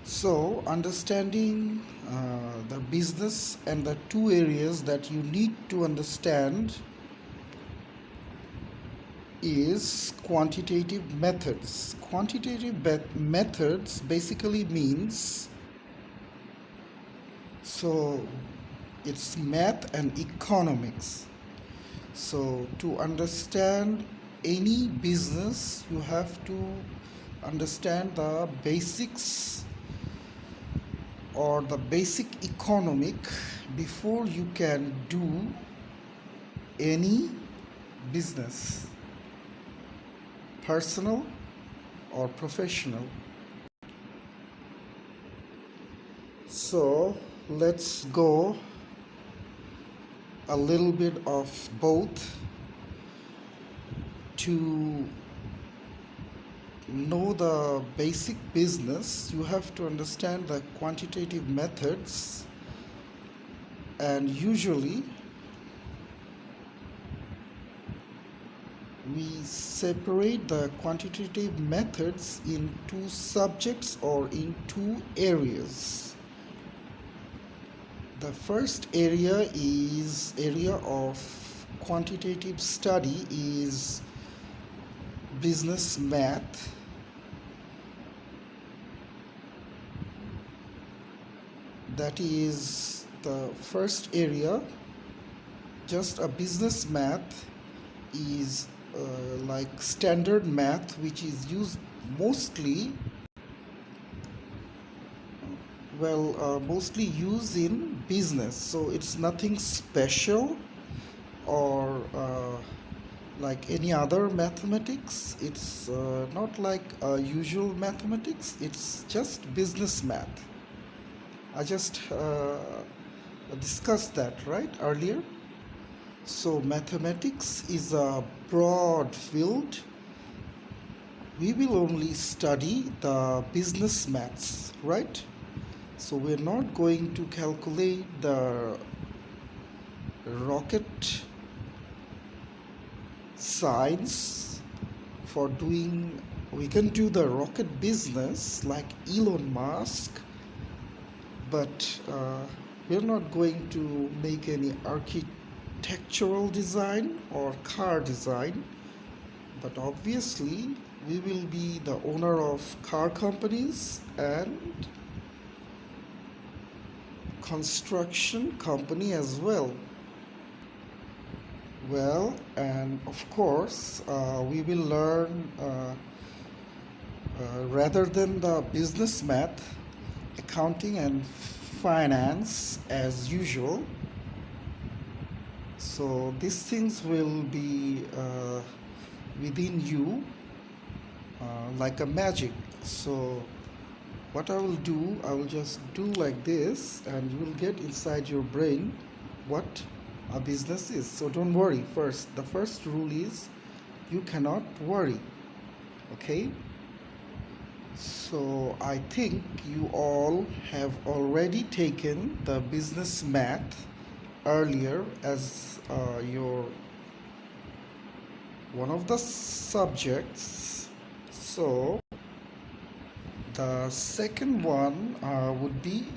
So, understanding the business and the two areas that you need to understand is quantitative methods. Methods basically means so it's math and economics. So, to understand any business, you have to understand the basics or the basic economic before you can do any business, personal or professional. So let's go a little bit of both. To know the basic business, you have to understand the quantitative methods, and usually we separate the quantitative methods in two subjects or in two areas. The first area of quantitative study is business math. That is the first area. Just a business math is like standard math, which is used mostly mostly used in business. So it's nothing special or like any other mathematics. It's not like usual mathematics. It's just business math. I just discussed that right earlier. So mathematics is a broad field. We will only study the business maths, right? So we're not going to calculate the rocket science for doing. We can do the rocket business like Elon Musk, but we're not going to make any architectural design or car design. But obviously we will be the owner of car companies and construction company as well. Well, and of course we will learn rather than the business math, accounting and finance as usual. So these things will be within you like a magic. So what I will do, I will just do like this, and you will get inside your brain what a business is. So don't worry. The first rule is you cannot worry. Okay? So I think you all have already taken the business math earlier as your one of the subjects. So the second one would be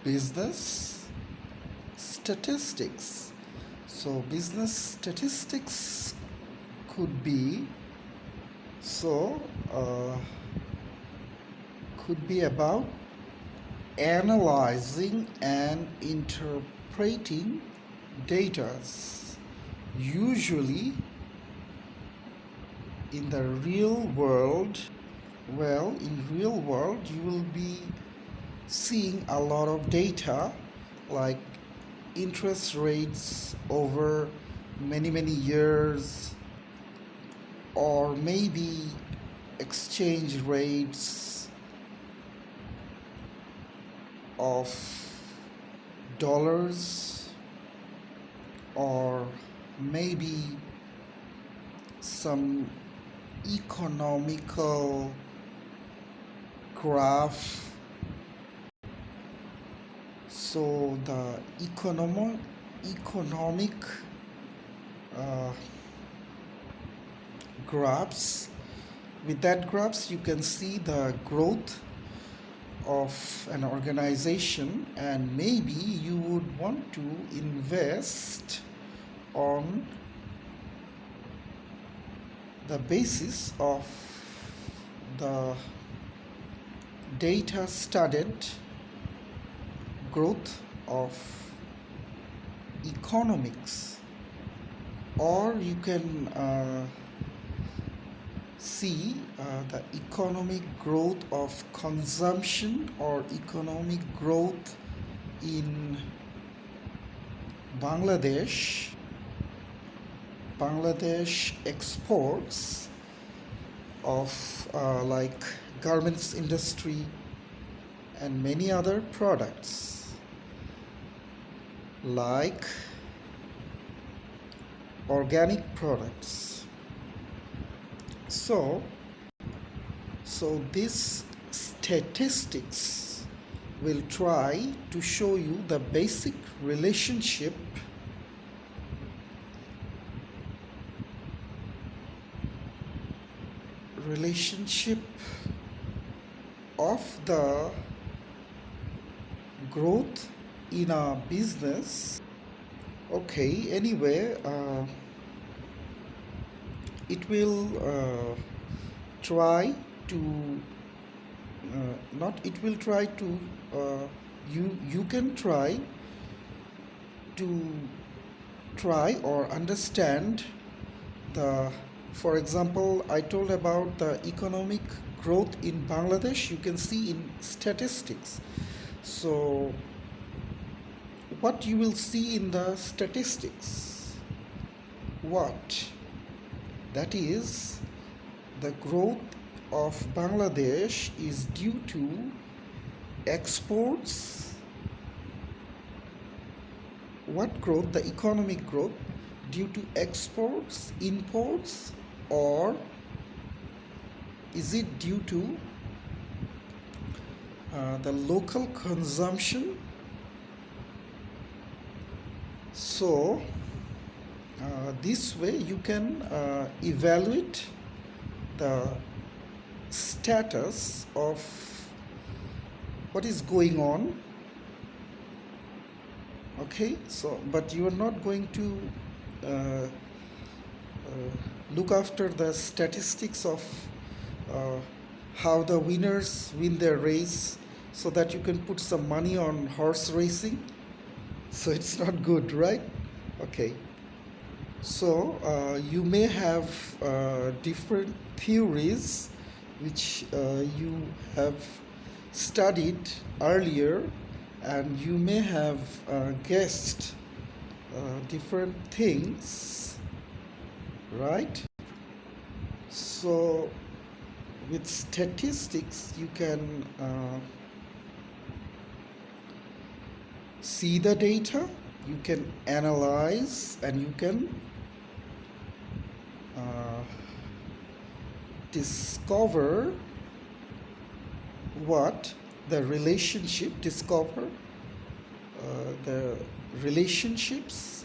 business statistics. So business statistics could be about analyzing and interpreting data. Usually in the real world, in real world you will be seeing a lot of data like interest rates over many years, or maybe exchange rates of dollars, or maybe some economical graph. So the economic graphs. With that graphs, you can see the growth of an organization, and maybe you would want to invest on the basis of the data studied growth of economics, or you can see the economic growth of consumption or economic growth in Bangladesh. Bangladesh exports of like garments industry and many other products like organic products. So this statistics will try to show you the basic relationship of the growth in a business. Okay, anyway, it will try to not it will try to you can try or understand the, for example, I told about the economic growth in Bangladesh. You can see in statistics. So what you will see in the statistics, what that is, the growth of Bangladesh is due to exports. What growth? The economic growth due to exports, imports, or is it due to the local consumption? So this way you can evaluate the status of what is going on. Okay, so but you are not going to look after the statistics of how the winners win their race, so that you can put some money on horse racing. So it's not good, right? Okay, so you may have different theories which you have studied earlier, and you may have guessed different things, right? So with statistics you can see the data, you can analyze, and you can discover what the relationship, the relationships,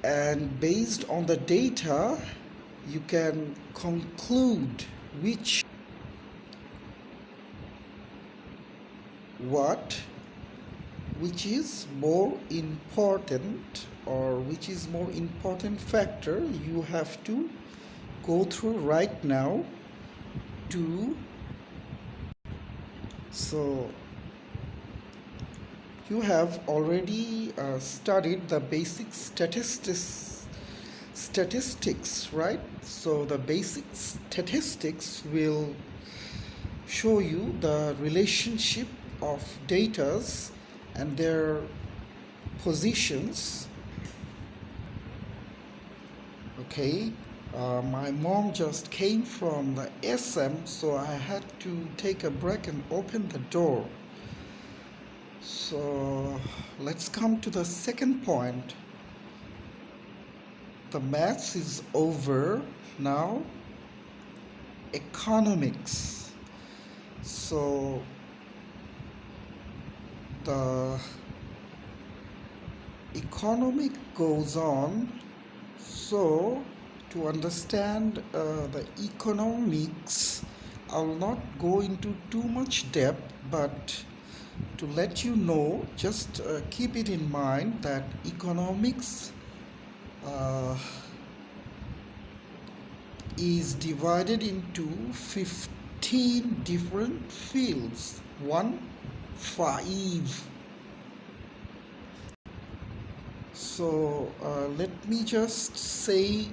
and based on the data you can conclude which is more important, or which is more important factor you have to go through right now to. So you have already studied the basic statistics, right? So the basic statistics will show you the relationship of datas and their positions. Okay, my mom just came from the SM, so I had to take a break and open the door. So let's come to the second point. The maths is over now. Economics. So the economic goes on. So to understand the economics, I'll not go into too much depth, but to let you know, just keep it in mind that economics uh, is divided into 15 different fields. 5. So let me just say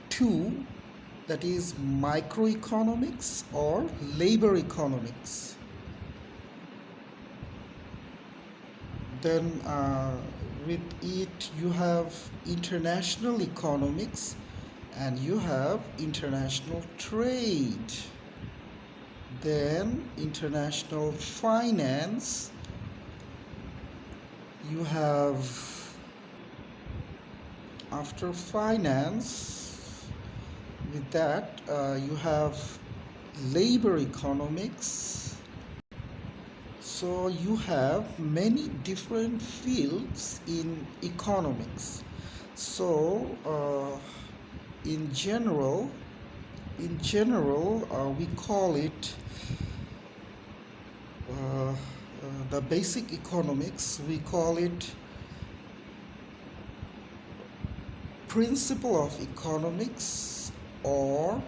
two, that is microeconomics or labor economics. Then with it you have international economics and you have international trade. Then international finance, you have, after finance, with that you have labor economics. So you have many different fields in economics. So in general we call it the basic economics, we call it principle of economics or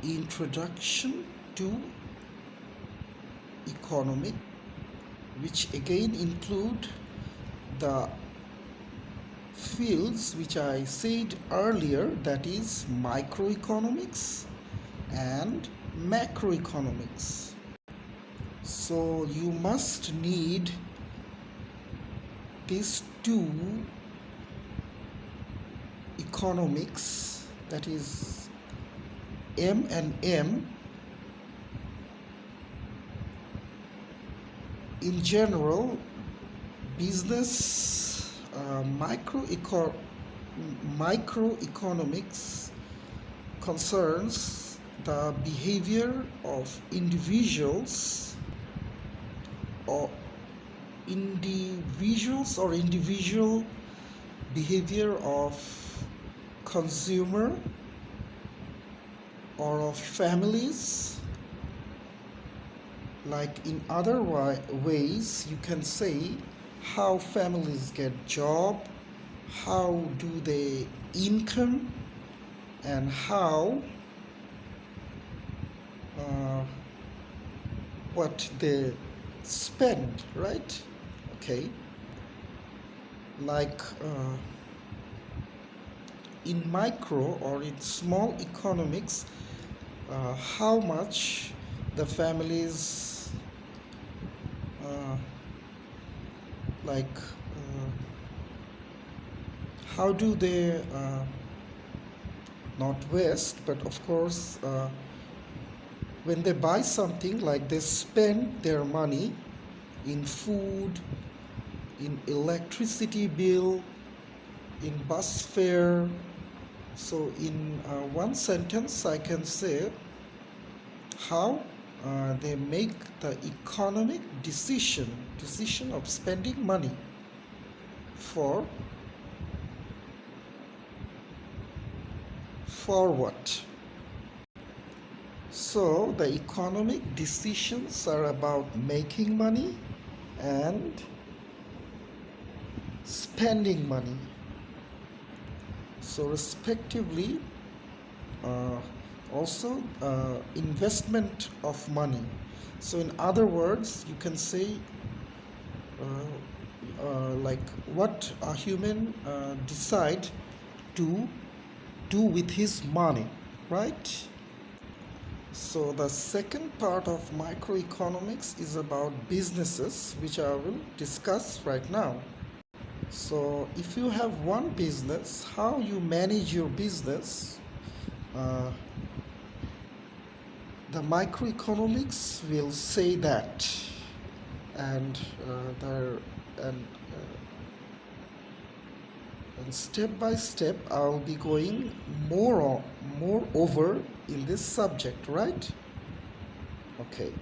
introduction to economic, which again include the fields which I said earlier, that is microeconomics and macroeconomics. So you must need these two economics, that is M and M. In general, business microeconomics concerns the behavior of individuals or individual behavior of consumer or of families. Like in other ways, you can say how families get job, how do they income, and how what they spend, right? Okay. Like in micro or in small economics, how much the families how do they not waste, but of course when they buy something, like they spend their money in food, in electricity bill, in bus fare. So in one sentence I can say how they make the economic decision of spending money for what. So the economic decisions are about making money and spending money. So respectively, also investment of money. So in other words, you can say like what a human decide to do with his money, right? So the second part of microeconomics is about businesses, which I will discuss right now. So if you have one business, how you manage your business, the microeconomics will say that, and and step by step I'll be going more over in this subject, right? Okay.